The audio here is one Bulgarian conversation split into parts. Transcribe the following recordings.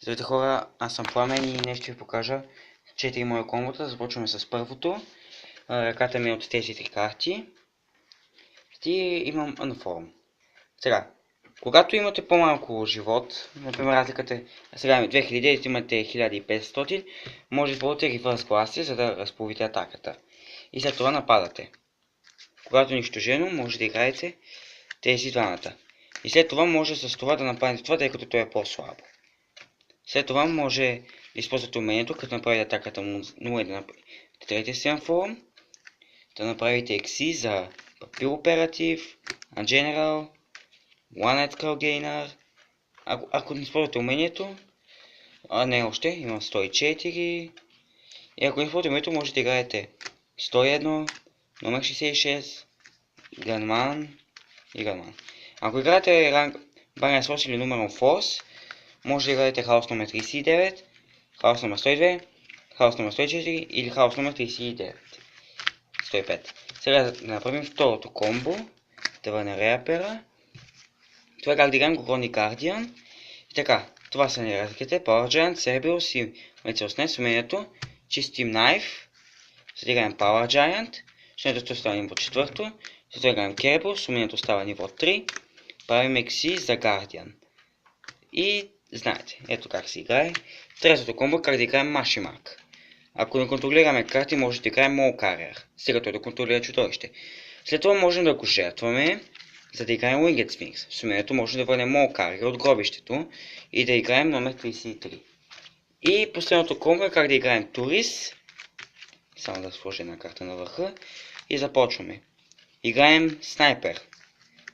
Здравейте хора, аз съм Пламен и днес ще ви покажа 4 мои комбота. Започваме с първото. Ръката ми е от тези 3 карти. И имам Unform. Сега, когато имате по-малко живот, например разликата е, сега имаме 2000, имате 1500, може да използвате Reverse Blast, за да разполовите атаката. И след това нападате. Когато унищожено, може да играете тези двамата. И след това може с това да нападете това, тъй като той е по-слабо. След това може да използвате умението, като направите атаката му 0 да направите третия си Unform, да направите XC за Papil Operative, Ungeneral, One Night Skull Gainer. Ако не използвате умението, не още, имам 104. И ако не използвате умението, може да играете 101, номер 66, Gunman и Gunman. Ако играете ранг Barrier Force или Numeral Force, може да играете хаос номер 39, хаос номер 102, хаос номер 104 или хаос номер 39. 105. Сега да направим второто комбо. Да върна реапера. Това е как да играем Грогни Guardian. И така, това са ни разликите. Power Giant, Cerberus и Мецелснес с умението чистим Knife. За да играем Power Giant. С умението става ниво 4. За да играем Cerberus, с умението става ниво 3. Правим XC за Guardian. И знаете, ето как се играе. Третото комбо, как да играем Машимак. Ако не контролираме карти, може да играем Mole Carrier. Сега той да контролира чудовище. След това можем да го жертваме, за да играем Winged Sphinx. С умението може да върнем Mole Carrier от гробището и да играем номер 33. И последното комбо е как да играем Tourist. Само да сложа една карта на върха. И започваме. Играем Снайпер.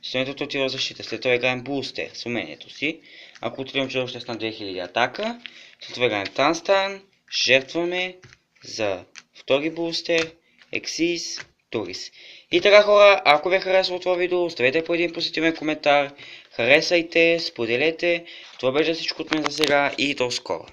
С умението отива защита. След това играем Booster с умението си. Ако отидем чудовище с на 2000 атака. След това играем Танстан. Жертваме за втори бустер, Exis, Турис. И така хора, ако ви е харесало това видео, оставете по един позитивен коментар, харесайте, споделете. Това беше всичко от мен за сега и до скоро.